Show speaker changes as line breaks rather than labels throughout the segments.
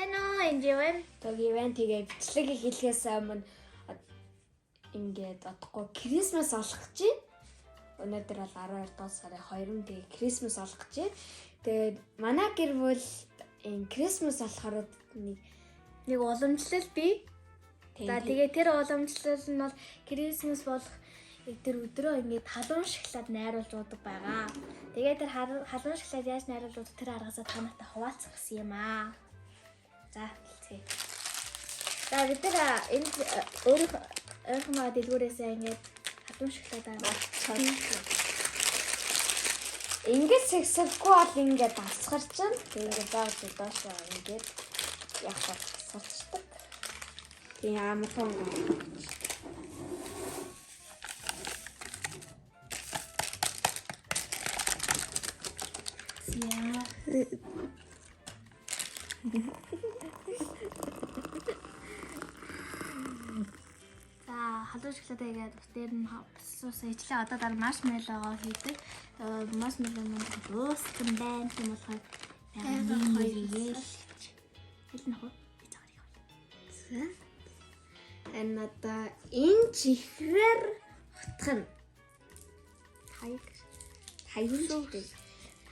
Тэнэ энэ
Тогийн тэгээ бичлэг хэлхээс өмнө ингээд одохгүй Крисмас олох гэж байна. Өнөөдөр бол 12 дугаар сарын 2-нд тэгээ Крисмас олох гэж байна. Тэгээд манай гэр бүл энэ Крисмас болохоор
нэг уламжлал бий. За тэгээ тэр уламжлал нь бол Крисмас болох тэр өдрөө ингээд халуун шоколад найруулж уудаг байгаа. Тэгээ тэр халуун шоколад яаж найруулж уудаг тэр аргасаа та нартай хуваалцах гэсэн юм аа. За хэлцгээе. За бид нар энэ өөрийнхөө дэлгүүрээсээ ингээд халуун шоколадаа
ингээд сэгсэггүй бол ингээд асгарчин. Тэгээ ингээд зааж доошоо ингээд явах асгарчдаг. Тэгээ амархан
халуун шоколадаа игээд бас дээр нь суусан ичлээ одоо дараа маршмеллоогоо хийдэг. Маршмелло нь дууссан байна тийм болохоор хэлнэ хөө.
энэ одоо энэ чихрээр утгах нь таян шүү.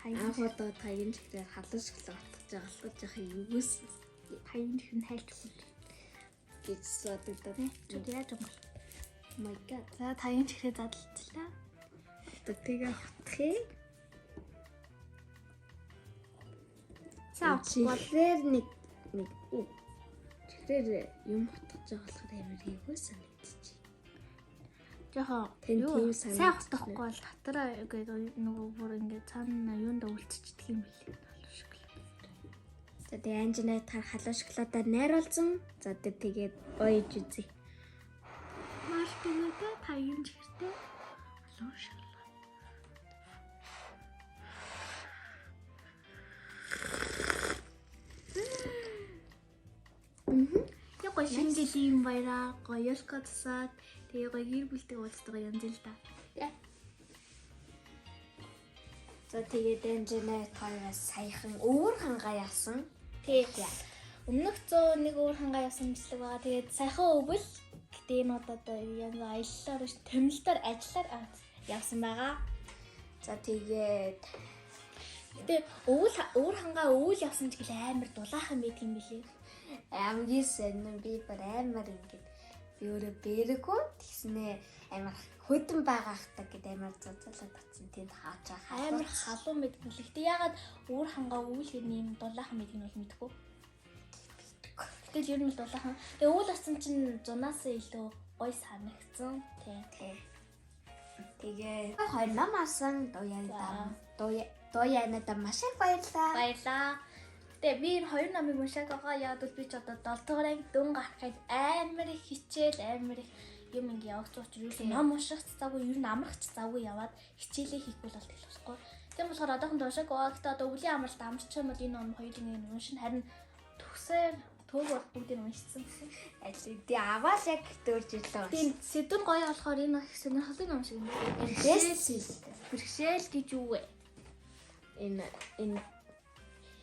Анх удаа таян чихрээр халуун шоколад утгаж байгаа л жоох юус
таян чихрэн хайлтсан
гэж бодогдоо.
Чүт яаж юм бэ?
Oh my god.
За таян чихрээ задлалчлаа.
Одоо тэгээ утгахыг.
За
чихрээр нэг чихрээр юм утгаж байгаа болохоор амар хийгөө санагдчих.
Жохоо юу сайн утгахгүй бол дотроо ингээд нөгөө бүр ингээд цаана юунд өвлцчихдэг юм бэлээ. Халуун шоколад.
За тэгээ анжинаа таар халуун шоколадаар найруулсан. За тэгээд ойж үзье.
Маршмеллотой таян чихртэй халуун шоколад. Яг гоё шинэ жилийн баяраа гоё ёлко засаад тэгээ гоё гэр бүлтэй уулздаг янз л да.
За тэгээд анжинаа таараас саяхан өвөр хангаа яасан.
Тэгээ өмнөх 101 өвөр хангаа яасан бичлэг байгаа. Тэгээд саяхан өвөл гэтээ энэ удаа янз аяллаар биш томилтоор ажиллаар явсан байгаа.
За тэгээд
өвөр хангаа өвөл явсан ч гэл амар дулаахан байдаг юм билээ.
Хамгийн сайн би бүр амар ингээд би өөрөө бэрэггүй тэгснээ амар хөдөн байгаа хта гэд амар зузаалаад татсан тэнд хааж байгаа
амар халуун мэдэх юм л. Гэтэ ягаад өвөр хангаа өвөл гэдэг юм дулаахан мэдэх нь бол мэдгүй. Тэгэл ер нь дулаахан. Тэгээ өвөл асан чинь зунаас илүү гоё санагдсан.
Тэгээ хоёр нам асан дуу яанада маш их баярлаа.
Тэгээ би энэ хоёр намыг уншааг байгаа. Яг бол би ч одоо 7 дугаар анги дүн гарахад амар их хичээл амар их юм ингээ явах зууч юу л ном унших цаагүй ер нь амрах цаагүй яваад хичээлээ хийхгүй бол тэл болохгүй. Тийм болохоор одоохон уншааг байгаа. Гэтэ одоо өвлийн амралт амарч юм бол энэ ном хоёулын уншин харин төгсөөр төг бол бүгдийг уншсан.
Тий аваад яг дөрж ирлээ.
Тийм сэдвэн гоё болохоор энэ их сонирхолтой ном шиг юм. Бэрхшээл гэж юу вэ?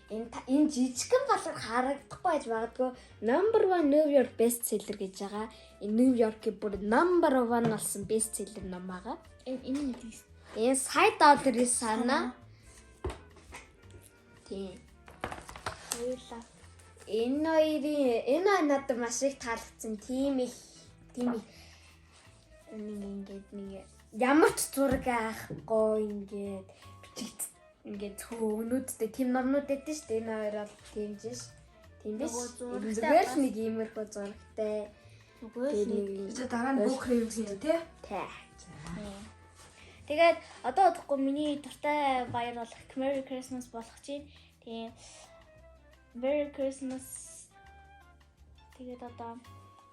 Энэ жижигхэн болохоор харагдахгүй байж магадгүй number 1 New York best seller гэж байгаа. Энэ New York-ийн бүр number 1 болсон best seller ном байгаа.
Энэ нэг
энэ сая долларын санаа. Тийм.
Хоёулаа.
Энэ надад маш их таалагдсан. Тийм их ингээд нэг ямар ч зураг аахгүй ингээд бичигдсэн. Ингээд өнөөдтэй тийм номнууд өгдөө шүү дээ. Энэ хоёр бол тийм биш. Тийм биш. Зүгээр л нэг иймэрхүү зурагтай.
Үгүй
дараа нь бүхрээ юм шиг тий.
Тэгээд одоо удахгүй миний дуртай баяр болох Merry Christmas болох чинь. Тийм Merry Christmas. Тэгээд одоо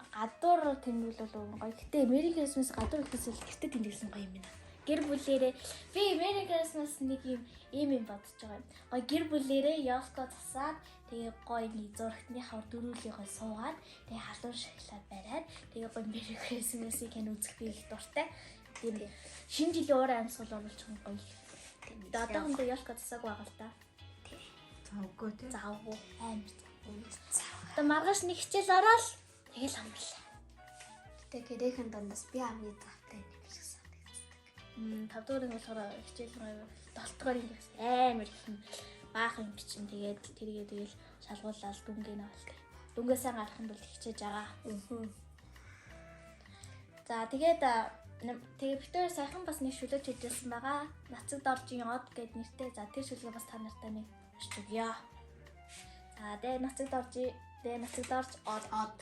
гадуур тэмдэглэл бол гоё. Гэтэ Merry Christmas гадуур ихээс гэртээ тэмдэглэсэн гоё юм байна. Гэр бүлээрээ би Merry Christmas нэг юм бодож байгаа юм. Гоё гэр бүлээрээ ёлко засаад тэгээ гоё нэг зурагтныхаа дөрүүлээ гоё суугаад тэгээ халуун шоколад бариад тэгээ гоё Merry Christmas-ийг үзэх би их дуртай. Тийм шинэ жилийн уур амьсгал оруулж байгаа гоё. Одоо хондоо ёлко засаагүй байгаа л да.
Завгүй тий.
Завгүй амар. Одоо маргааш нэг хичээл ороод тэгэл амарлаа.
Гэтэ гэрээхэн дондоос би хамгийн давтай нэг гэж санагддаг.
5 дугаар нь болохоор хичээл 7 дугаар ингээс амар их баахан бичин тэгээд тэргээ тэгэл шалгуулаад дүнгээ навалтай. Дүнгээсээ гарахын тулд хичээж байгаа. За тэгээд битээр сайхан бас нэг шүлэж хийжсэн байгаа. Нацаг доржийн од гэд нэртэй. За тэр шүлгээ бас та нартай нэг уншиж өгье. За дэ нацаг дорж од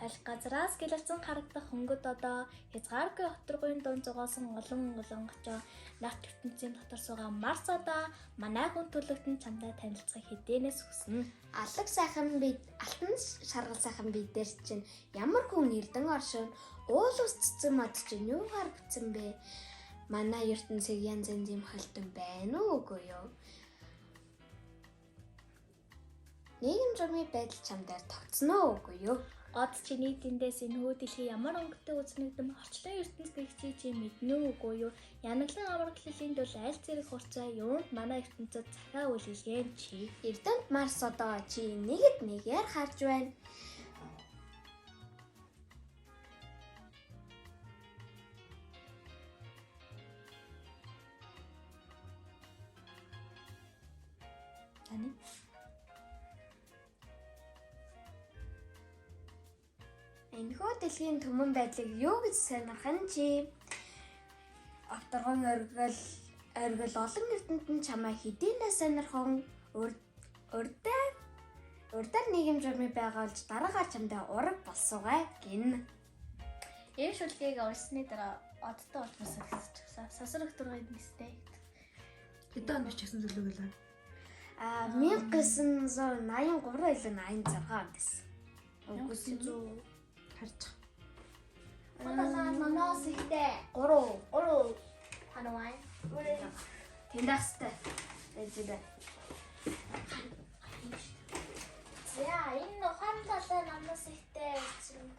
аль газраас гэлэлцэн харагдах хөнгөд одоо хязгааргүй хотрогын дунд зугаасан олон гочоо нарт ертөнцийн дотор суугаа Марс одоо манай хүн төлөвтөн чамдаа танилцах хэдийнээс хүснэ.
Алаг сайхан бид алтан шаргал сайхан бид дээр чинь ямар хүн эрдэн оршин уул ус цэцэн мод чинь юугаар бүтсэн бэ? Манай ертөнцийг янз янзын холтон байна уу үгүй юу? Нийгэм журмын байдал чамдаар тогтсноо үгүй юу?
Од чиний тэндээс энэ хүү дэлхий ямар өнгөтэй үзнэгдэм орчлон ертөнц гихчий чи мэднэ үү үгүй юу? Янаглан авраглалын тул аль зэрэг хурцаа юунд манай ертөнцөд захаа үлэлгэн чи.
Эрдэнэт Марс одоо чи нэгэд нэгээр харж байна.
Таны
Энэхүү дэлхийн төмөн байдлыг юу гэж сонирхон чи? Авторгон оргил олон эрдэнтэн чамаа хэдийнэ сонирхон урдаар нийгэм журмыг байгуулж дараагаар чамдаа ураг болсуугаа гин.
энэ шүлгийг уншсны дараа одтой олж масагсчихсан. Сасрах дургын нэстэй.
Хэдэн онд бичсэн зүйлэг байлаа?
1983 илүү 86 онд байсан.
Үгүй ээ.
Харж.
Манаас ихтэй. 3 ханавай.
Тэндастай. Эзэдэ.
За энэ ухаанлалаа намаас ихтэй чинь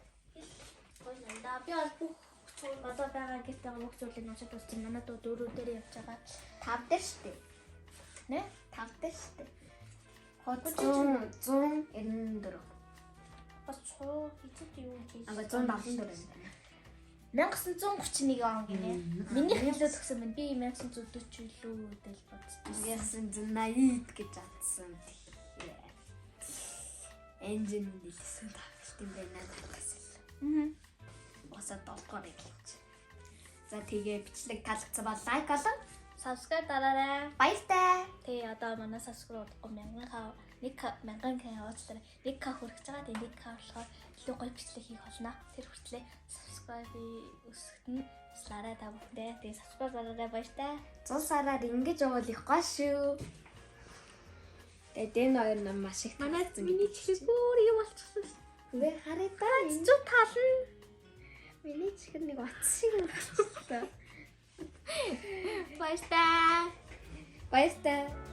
гойнда би бол бүх зүйл одоо байгаа гэдэг бүх зүйлийг уншиж үзсэн. Манай дүү 4 дээр явж байгаа.
5 дээр штэ.
Нэ?
5 дээр штэ.
Хот
194.
бас цоо хизээд юу гэж.
174.
1931 он гинэ. Миний хэлээд өгсөн байна. Би 1940 илүү гэдэл бодсон.
1980 гэж атсан. Энжин хэлсэн таах юм байна гэсэн. Усаа 7 дугаар хэлж. За тэгээ бичлэг таалагдсан бол лайк болон
Subscribe дараарай.
баяртай.
Тэгээ одоо манай subscribe 1000 к явуулсан. 1к хүрэх байгаа. Тэгээ 1k болохоор илүү гоё бичлэг хийх болно. Тэр хүртлээр subscribe өсгөх нь туслаарай та бүхэндээ. Тэгээ subscribe дараарай баяртай.
Зул сараар ингэж явуул их гоо шүү. Тэгээд энэ хоёр нам маш их
Манай миний чихэр бүр юм болчихсон.
Үгүй харъя та.
Зүг тална.
Миний чихэр нэг утас шиг болчихсон.
Баяртай.
Баяртай.